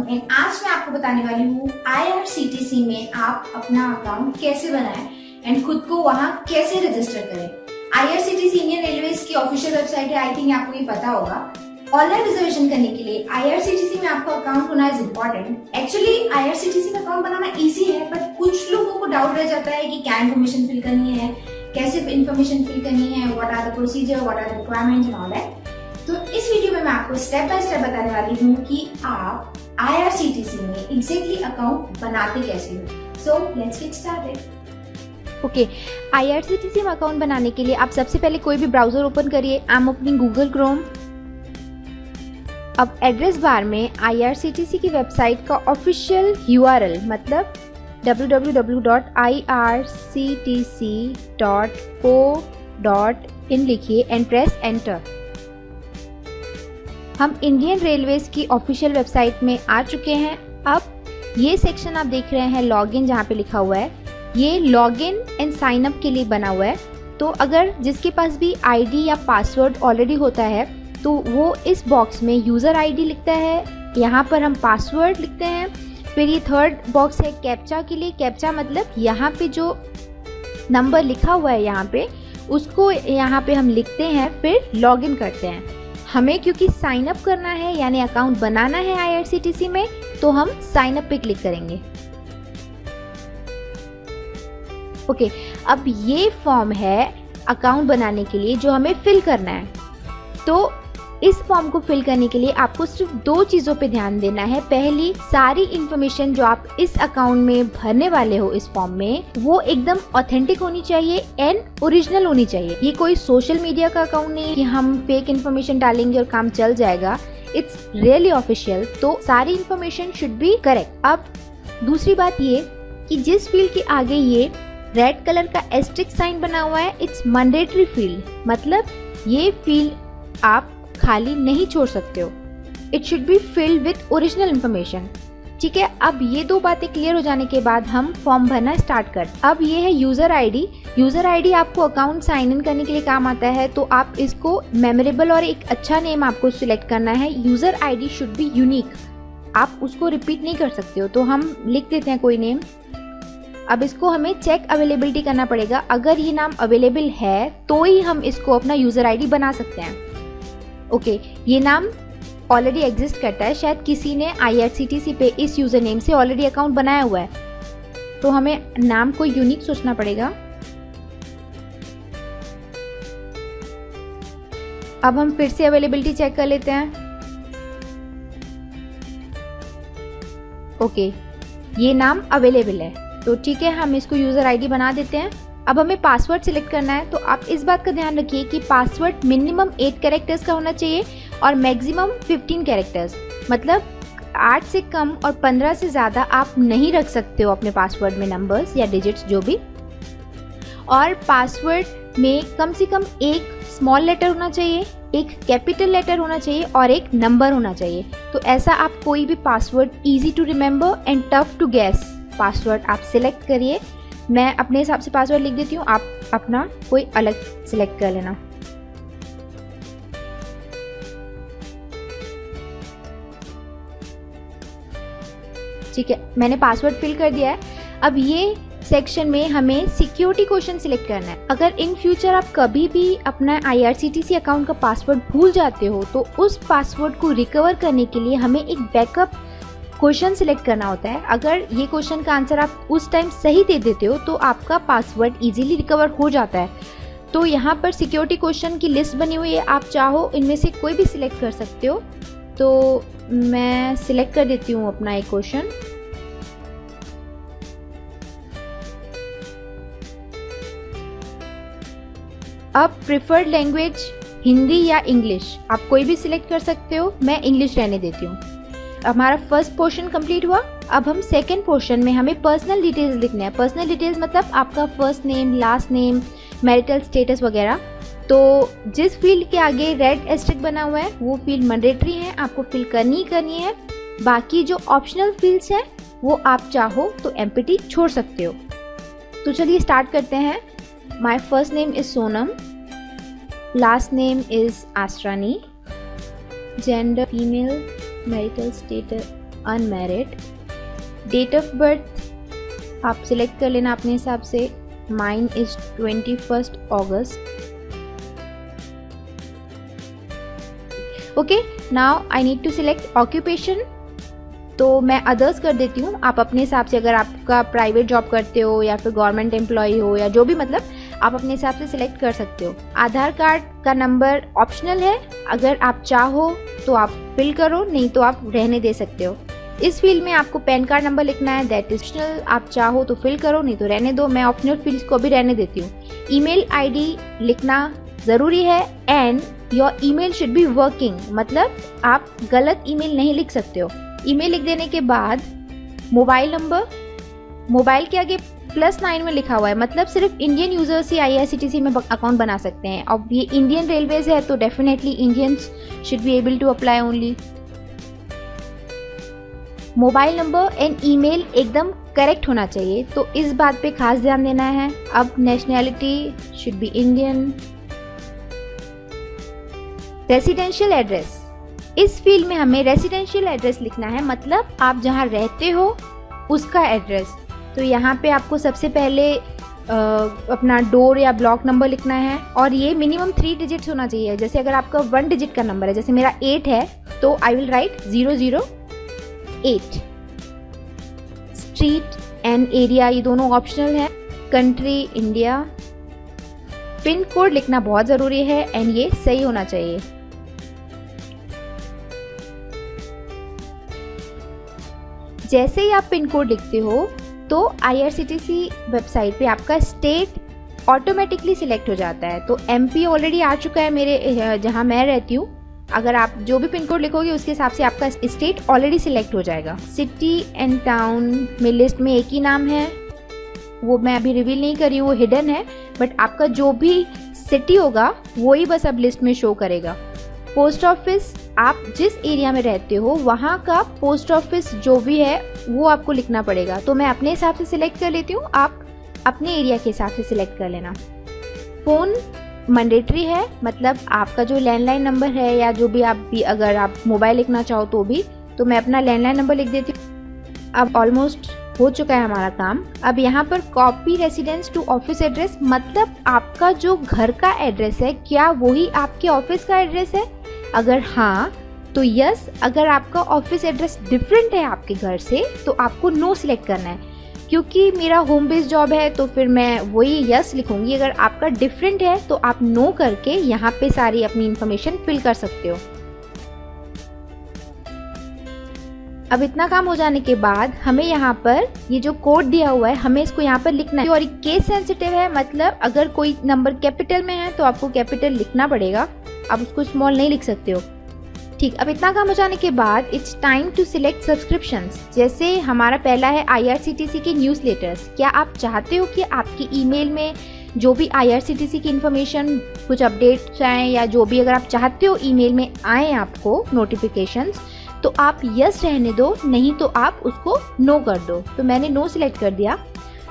And आज मैं आपको बताने वाली हूँ IRCTC में आप अपना अकाउंट कैसे बनाएं एंड खुद को वहाँ कैसे रजिस्टर करें। IRCTC इंडियन रेलवेज की ऑफिशियल वेबसाइट है, आई थिंक आपको ये पता होगा। ऑनलाइन रिजर्वेशन करने के लिए IRCTC में आपका अकाउंट होना इज इम्पोर्टेंट। एक्चुअली IRCTC में अकाउंट बनाना इजी है, बट कुछ लोगों को डाउट रह जाता है कि क्या इन्फॉर्मेशन फिल करनी है, कैसे इन्फॉर्मेशन फिल करनी है, what are the procedure, what are the requirements and all that. तो इस वीडियो में मैं आपको स्टेप बाय स्टेप बताने वाली हूँ कि आप IRCTC में एग्जैक्टली अकाउंट बनाते कैसे हो। So let's get started. Okay, IRCTC में अकाउंट बनाने के लिए आप सबसे पहले कोई भी ब्राउजर ओपन करिए। I am opening Google Chrome. अब एड्रेस बार में IRCTC की वेबसाइट का ऑफिशियल URL मतलब www.irctc.co.in लिखिए एंड प्रेस एंटर। हम इंडियन रेलवेज की ऑफिशियल वेबसाइट में आ चुके हैं। अब ये सेक्शन आप देख रहे हैं लॉगिन, जहाँ पे लिखा हुआ है, ये लॉगिन एंड साइन अप के लिए बना हुआ है। तो अगर जिसके पास भी आईडी या पासवर्ड ऑलरेडी होता है तो वो इस बॉक्स में यूज़र आईडी लिखता है, यहाँ पर हम पासवर्ड लिखते हैं। फिर ये थर्ड बॉक्स है कैप्चा के लिए। कैप्चा मतलब यहाँ पे जो नंबर लिखा हुआ है यहाँ पे, उसको यहाँ पे हम लिखते हैं, फिर लॉगिन करते हैं। हमें क्योंकि साइन अप करना है यानी अकाउंट बनाना है IRCTC में, तो हम साइन अप पे क्लिक करेंगे। ओके, अब ये फॉर्म है अकाउंट बनाने के लिए जो हमें फिल करना है। तो इस फॉर्म को फिल करने के लिए आपको सिर्फ दो चीज़ों पे ध्यान देना है। पहली, सारी इन्फॉर्मेशन जो आप इस अकाउंट में भरने वाले हो इस फॉर्म में, वो एकदम ऑथेंटिक होनी चाहिए एंड ओरिजिनल होनी चाहिए। ये कोई सोशल मीडिया का अकाउंट नहीं है कि हम फेक इन्फॉर्मेशन डालेंगे और काम चल जाएगा। इट्स रियली ऑफिशियल, तो सारी इन्फॉर्मेशन शुड बी करेक्ट। अब दूसरी बात ये कि जिस फील्ड के आगे ये रेड कलर का एस्ट्रिक साइन बना हुआ है, इट्स मैंडेटरी फील्ड, मतलब ये फील्ड आप खाली नहीं छोड़ सकते हो। It should be filled with original information. ठीक है, अब ये दो बातें क्लियर हो जाने के बाद हम फॉर्म भरना स्टार्ट कर। अब ये है यूजर आईडी। यूजर आईडी आपको अकाउंट साइन इन करने के लिए काम आता है, तो आप इसको मेमोरेबल और एक अच्छा नेम आपको सिलेक्ट करना है। User ID should be unique, आप उसको रिपीट नहीं कर सकते हो। तो हम लिख देते हैं कोई नेम। अब इसको हमें चेक अवेलेबिलिटी करना पड़ेगा। अगर ये नाम अवेलेबल है तो ही हम इसको अपना यूजर आईडी बना सकते हैं। ओके, ये नाम ऑलरेडी एग्जिस्ट करता है, शायद किसी ने IRCTC पे इस यूजर नेम से ऑलरेडी अकाउंट बनाया हुआ है, तो हमें नाम को यूनिक सोचना पड़ेगा। अब हम फिर से अवेलेबिलिटी चेक कर लेते हैं। ओके, ये नाम अवेलेबल है, तो ठीक है, हम इसको यूजर आईडी बना देते हैं। अब हमें पासवर्ड सिलेक्ट करना है, तो आप इस बात का ध्यान रखिए कि पासवर्ड मिनिमम 8 कैरेक्टर्स का होना चाहिए और मैक्सिमम 15 कैरेक्टर्स, मतलब 8 से कम और 15 से ज़्यादा आप नहीं रख सकते हो अपने पासवर्ड में नंबर्स या डिजिट्स जो भी। और पासवर्ड में कम से कम एक स्मॉल लेटर होना चाहिए, एक कैपिटल लेटर होना चाहिए और एक नंबर होना चाहिए। तो ऐसा आप कोई भी password easy to remember and tough to guess password आप सिलेक्ट करिए। मैं अपने हिसाब से पासवर्ड लिख देती हूँ, आप अपना कोई अलग सिलेक्ट कर लेना। ठीक है, मैंने पासवर्ड फिल कर दिया है। अब ये सेक्शन में हमें सिक्योरिटी क्वेश्चन सिलेक्ट करना है। अगर इन फ्यूचर आप कभी भी अपना IRCTC अकाउंट का पासवर्ड भूल जाते हो, तो उस पासवर्ड को रिकवर करने के लिए हमें एक बैकअप क्वेश्चन सिलेक्ट करना होता है। अगर ये क्वेश्चन का आंसर आप उस टाइम सही दे देते हो तो आपका पासवर्ड इजीली रिकवर हो जाता है। तो यहाँ पर सिक्योरिटी क्वेश्चन की लिस्ट बनी हुई है, आप चाहो इनमें से कोई भी सिलेक्ट कर सकते हो। तो मैं सिलेक्ट कर देती हूँ अपना एक क्वेश्चन। अब प्रिफर्ड लैंग्वेज हिंदी या इंग्लिश, आप कोई भी सिलेक्ट कर सकते हो। मैं इंग्लिश रहने देती हूँ। हमारा फर्स्ट पोर्शन कंप्लीट हुआ। अब हम सेकंड पोर्शन में हमें पर्सनल डिटेल्स लिखने हैं। पर्सनल डिटेल्स मतलब आपका first name, last name, marital status वगैरह। तो जिस फील्ड के आगे रेड एस्ट्रिक बना हुआ है वो फील्ड मैंडेटरी है, आपको फिल करनी ही करनी है। बाकी जो ऑप्शनल फील्ड्स हैं वो आप चाहो तो एम्प्टी छोड़ सकते हो। तो चलिए स्टार्ट करते हैं। My first name is Sonam, last name is Astrani, gender female, marital status unmarried. Date of birth आप सिलेक्ट कर लेना अपने हिसाब से, mine is 21 August. Okay, now I need to select occupation, तो मैं अदर्स कर देती हूँ। आप अपने हिसाब से, अगर आपका प्राइवेट जॉब करते हो या फिर गवर्नमेंट एम्प्लॉय हो या जो भी, मतलब आप अपने हिसाब से सिलेक्ट कर सकते हो। आधार कार्ड का नंबर ऑप्शनल है, अगर आप चाहो तो आप फिल करो, नहीं तो आप रहने दे सकते हो। इस फील्ड में आपको पैन कार्ड नंबर लिखना है, दैट इज ऑप्शनल, आप चाहो तो फिल करो, नहीं तो रहने दो। मैं ऑप्शनल फील्ड्स को भी रहने देती हूँ। ईमेल आईडी लिखना ज़रूरी है and your email should be working, मतलब आप गलत ईमेल नहीं लिख सकते हो। ईमेल लिख देने के बाद मोबाइल नंबर, मोबाइल के आगे +9 में लिखा हुआ है, मतलब सिर्फ इंडियन यूजर्स ही IRCTC में अकाउंट बना सकते हैं। अब ये इंडियन रेलवेज है तो definitely Indians should be able to apply only. Mobile number and email एकदम करेक्ट होना चाहिए, तो इस बात पे खास ध्यान देना है। अब nationality should be Indian. Residential address, इस फील्ड में हमें रेसिडेंशियल एड्रेस लिखना है, मतलब आप जहाँ रहते हो उसका एड्रेस। तो यहाँ पे आपको सबसे पहले अपना डोर या ब्लॉक नंबर लिखना है, और ये मिनिमम 3 डिजिट्स होना चाहिए। जैसे अगर आपका 1 डिजिट का नंबर है, जैसे मेरा 8 है, तो I will write 008। Street and area ये दोनों ऑप्शनल है। Country India. पिन कोड लिखना बहुत ज़रूरी है एंड ये सही होना चाहिए। जैसे ही आप पिन कोड लिखते हो तो IRCTC वेबसाइट पे आपका स्टेट ऑटोमेटिकली सिलेक्ट हो जाता है। तो MP ऑलरेडी आ चुका है मेरे जहाँ मैं रहती हूँ। अगर आप जो भी पिन कोड लिखोगे उसके हिसाब से आपका स्टेट ऑलरेडी सिलेक्ट हो जाएगा। सिटी एंड टाउन में लिस्ट में एक ही नाम है, वो मैं अभी रिवील नहीं कर रही हूँ, वो हिडन है, बट आपका जो भी सिटी होगा वही बस अब लिस्ट में शो करेगा। पोस्ट ऑफिस, आप जिस एरिया में रहते हो वहाँ का पोस्ट ऑफिस जो भी है वो आपको लिखना पड़ेगा। तो मैं अपने हिसाब से सिलेक्ट कर लेती हूँ, आप अपने एरिया के हिसाब से सिलेक्ट कर लेना। फ़ोन मैंडेटरी है, मतलब आपका जो लैंडलाइन नंबर है या जो भी आप भी, अगर आप मोबाइल लिखना चाहो तो भी, तो मैं अपना लैंडलाइन नंबर लिख देती हूँ। अब ऑलमोस्ट हो चुका है हमारा काम। अब यहाँ पर copy residence to office address, मतलब आपका जो घर का एड्रेस है क्या वही आपके ऑफिस का एड्रेस है? अगर हाँ तो यस, अगर आपका ऑफिस एड्रेस डिफरेंट है आपके घर से तो आपको नो सिलेक्ट करना है। क्योंकि मेरा होम बेस्ड जॉब है तो फिर मैं वही यस लिखूंगी। अगर आपका डिफरेंट है तो आप नो करके यहाँ पे सारी अपनी इंफॉर्मेशन फिल कर सकते हो। अब इतना काम हो जाने के बाद हमें यहाँ पर ये जो कोड दिया हुआ है हमें इसको यहाँ पर लिखना है। और ये केस सेंसिटिव है, मतलब अगर कोई नंबर कैपिटल में है तो आपको कैपिटल लिखना पड़ेगा, आप उसको स्मॉल नहीं लिख सकते हो। ठीक, अब इतना काम हो जाने के बाद it's time to select subscriptions. जैसे हमारा पहला है IRCTC के न्यूज़लेटर्स। क्या आप चाहते हो कि आपकी ईमेल में जो भी IRCTC की इन्फॉर्मेशन, कुछ अपडेट्स आए या जो भी, अगर आप चाहते हो ईमेल में आए आपको नोटिफिकेशंस, तो आप यस रहने दो, नहीं तो आप उसको नो कर दो। तो मैंने नो सिलेक्ट कर दिया।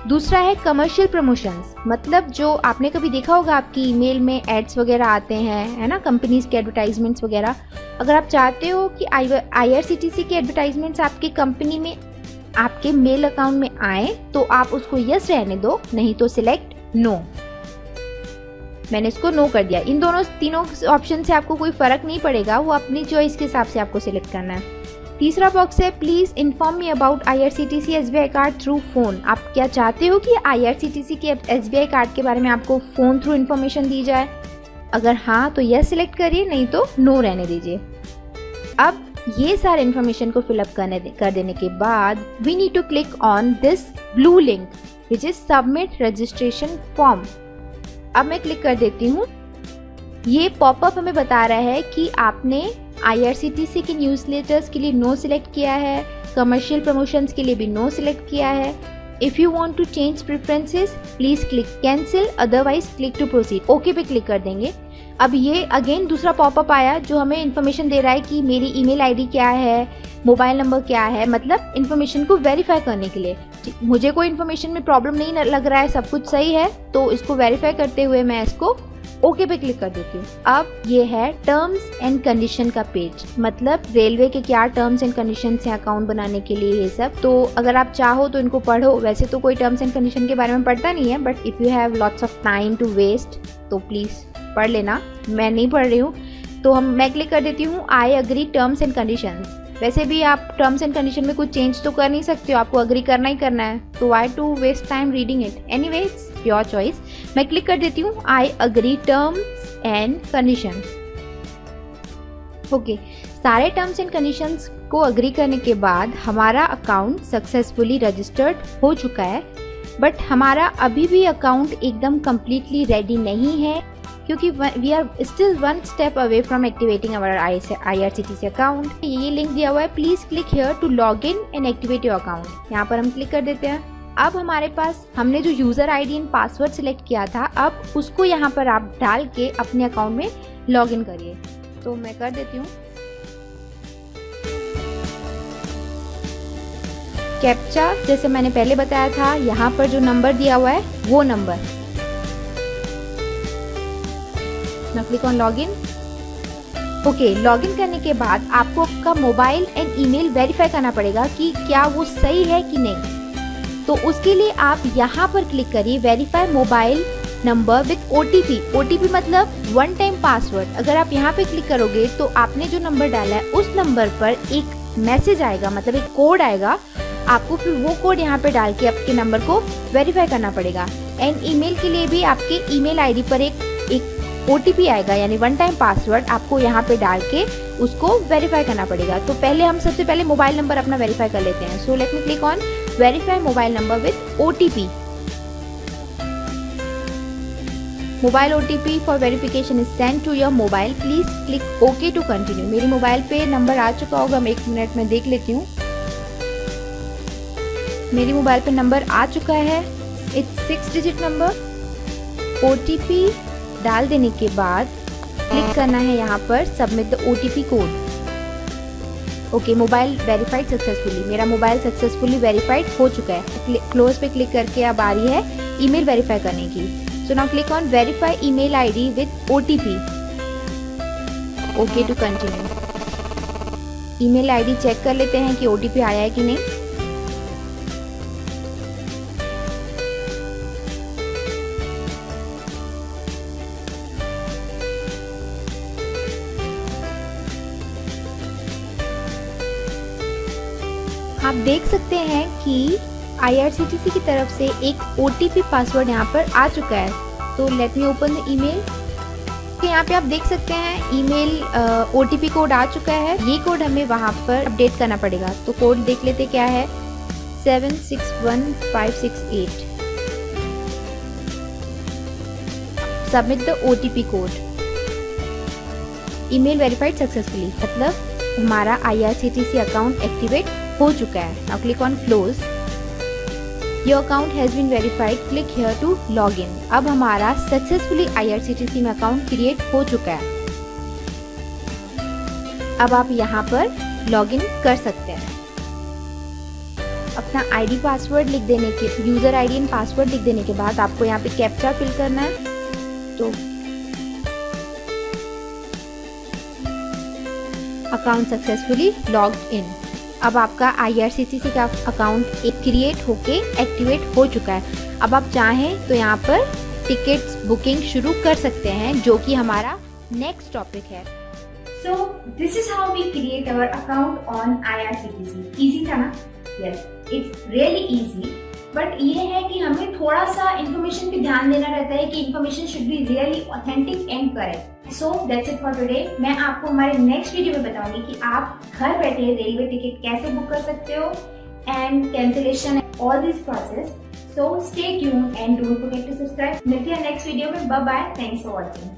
दूसरा है कमर्शियल प्रमोशंस, मतलब जो आपने कभी देखा होगा आपकी ईमेल में एड्स वगैरह आते हैं, है ना, कंपनीज के एडवर्टाइजमेंट्स वगैरह। अगर आप चाहते हो कि IRCTC के एडवर्टाइजमेंट्स आपकी कंपनी में, आपके मेल अकाउंट में आए, तो आप उसको यस रहने दो, नहीं तो सिलेक्ट नो। मैंने इसको नो कर दिया। इन तीनों ऑप्शन से आपको कोई फर्क नहीं पड़ेगा, वो अपनी चॉइस के हिसाब से आपको सिलेक्ट करना है। तीसरा बॉक्स है please inform me about IRCTC SBI card through phone. आप क्या चाहते हो कि IRCTC के SBI कार्ड के बारे में आपको फोन थ्रू इन्फॉर्मेशन दी जाए? अगर हाँ तो यस सिलेक्ट करिए, नहीं तो नो रहने दीजिए। अब ये सारे इन्फॉर्मेशन को फिलअप कर देने के बाद we need to click on this blue link which is submit registration form. अब मैं क्लिक कर देती हूँ। ये पॉपअप हमें बता रहा है कि आपने IRCTC के न्यूज़लेटर्स के लिए नो सिलेक्ट किया है, कमर्शियल प्रमोशंस के लिए भी नो सिलेक्ट किया है। If you want to change preferences please click cancel, otherwise click to proceed. Okay पे क्लिक कर देंगे। अब ये अगेन दूसरा पॉपअप आया जो हमें इन्फॉर्मेशन दे रहा है कि मेरी ईमेल आईडी क्या है, मोबाइल नंबर क्या है, मतलब इन्फॉर्मेशन को वेरीफाई करने के लिए। मुझे कोई इन्फॉर्मेशन में प्रॉब्लम नहीं लग रहा है, सब कुछ सही है, तो इसको वेरीफाई करते हुए मैं इसको ओके पे क्लिक कर देती हूँ। अब ये है टर्म्स एंड कंडीशन का पेज, मतलब रेलवे के क्या टर्म्स एंड कंडीशन हैं अकाउंट बनाने के लिए ये सब। तो अगर आप चाहो तो इनको पढ़ो, वैसे तो कोई टर्म्स एंड कंडीशन के बारे में पढ़ता नहीं है, but if you have lots of time to waste तो प्लीज़ पढ़ लेना। मैं नहीं पढ़ रही हूँ, तो मैं क्लिक कर देती हूँ I agree terms and conditions. वैसे भी आप टर्म्स एंड कंडीशन में कुछ चेंज तो कर नहीं सकते हो, आपको अग्री करना ही करना है, तो why to waste time reading it. Anyway it's your choice. मैं क्लिक कर देती हूँ I agree terms and condition. Okay, सारे टर्म्स एंड कंडीशंस को अग्री करने के बाद हमारा अकाउंट सक्सेसफुली रजिस्टर्ड हो चुका है। बट हमारा अभी भी अकाउंट एकदम कम्प्लीटली रेडी नहीं है, क्योंकि we are still one step away from activating our IRCTC account. ये लिंक दिया हुआ है, please click here to log in and activate your account. यहाँ पर हम क्लिक कर देते हैं। अब हमारे पास हमने जो user ID and password select किया था, अब उसको यहाँ पर आप डाल के अपने अकाउंट में लॉग इन करिए। तो मैं कर देती हूँ। कैप्चा जैसे मैंने पहले बताया था, यहाँ पर जो नंबर दिया हुआ है वो number. Now click on login. Okay, login करने के बाद आपको आपका मोबाइल एंड ईमेल वेरीफाई करना पड़ेगा कि क्या वो सही है कि नहीं। तो उसके लिए आप यहाँ पर क्लिक करिए verify mobile number with OTP। OTP मतलब वन टाइम पासवर्ड। अगर आप यहाँ पे क्लिक करोगे तो आपने जो नंबर डाला है उस नंबर पर एक मैसेज आएगा, मतलब एक कोड आएगा। आपको फिर वो कोड यहाँ पे डाल के आपके नंबर को वेरीफाई करना पड़ेगा। एंड ईमेल के लिए भी आपके ईमेल आईडी पर एक OTP आएगा, यानी वन टाइम पासवर्ड आपको यहाँ पे डाल के उसको वेरीफाई करना पड़ेगा। तो पहले हम सबसे पहले मोबाइल नंबर अपना वेरीफाई कर लेते हैं। So let me click on verify mobile number with OTP। Mobile OTP for verification is send to your mobile, please click okay to continue. मेरी मोबाइल पे नंबर आ चुका होगा, मैं 1 मिनट में देख लेती हूँ। मेरी मोबाइल पे नंबर आ चुका है, इट्स 6 डिजिट नंबर। OTP डाल देने के बाद क्लिक करना है यहाँ पर submit the OTP code. Okay, mobile verified successfully. मेरा मोबाइल सक्सेसफुली वेरीफाइड हो चुका है। क्लोज पे क्लिक करके अब आ रही है ईमेल वेरीफाई करने की। So now click on verify email ID with OTP। Okay to continue. Email ID check कर लेते हैं कि OTP आया है कि नहीं। आप देख सकते हैं कि IRCTC की तरफ से एक OTP पासवर्ड यहाँ पर आ चुका है। तो let me open the email. तो यहाँ पे आप देख सकते हैं ईमेल OTP कोड आ चुका है। ये कोड हमें वहाँ पर अपडेट करना पड़ेगा। तो कोड देख लेते क्या है, 761568। Submit the OTP code. Email verified successfully, मतलब हमारा IRCTC अकाउंट एक्टिवेट हो चुका है। Now click on close. Your account has been verified, click here to log in. अब हमारा सक्सेसफुली IRCTC में अकाउंट क्रिएट हो चुका है। अब आप यहाँ पर लॉग इन कर सकते हैं। अपना ID पासवर्ड लिख देने के, यूजर ID एंड पासवर्ड लिख देने के बाद आपको यहाँ पे कैप्चा फिल करना है। तो अकाउंट सक्सेसफुली लॉग्ड इन। अब आपका IRCTC का अकाउंट एक क्रिएट होके एक्टिवेट हो चुका है। अब आप चाहें तो यहाँ पर टिकट्स बुकिंग शुरू कर सकते हैं, जो कि हमारा नेक्स्ट टॉपिक है। So this is how we create our account on IRCTC. Easy था ना? Yes, it's really easy. But ये है कि हमें थोड़ा सा इन्फॉर्मेशन पे ध्यान देना रहता है कि information should be really authentic and correct. So that's it for today. मैं आपको हमारे नेक्स्ट वीडियो में बताऊंगी कि आप घर बैठे रेलवे टिकट कैसे बुक कर सकते हो and cancellation all this process. So stay tuned and don't forget to subscribe. मिलते हैं नेक्स्ट वीडियो में। Bye bye, thanks for watching.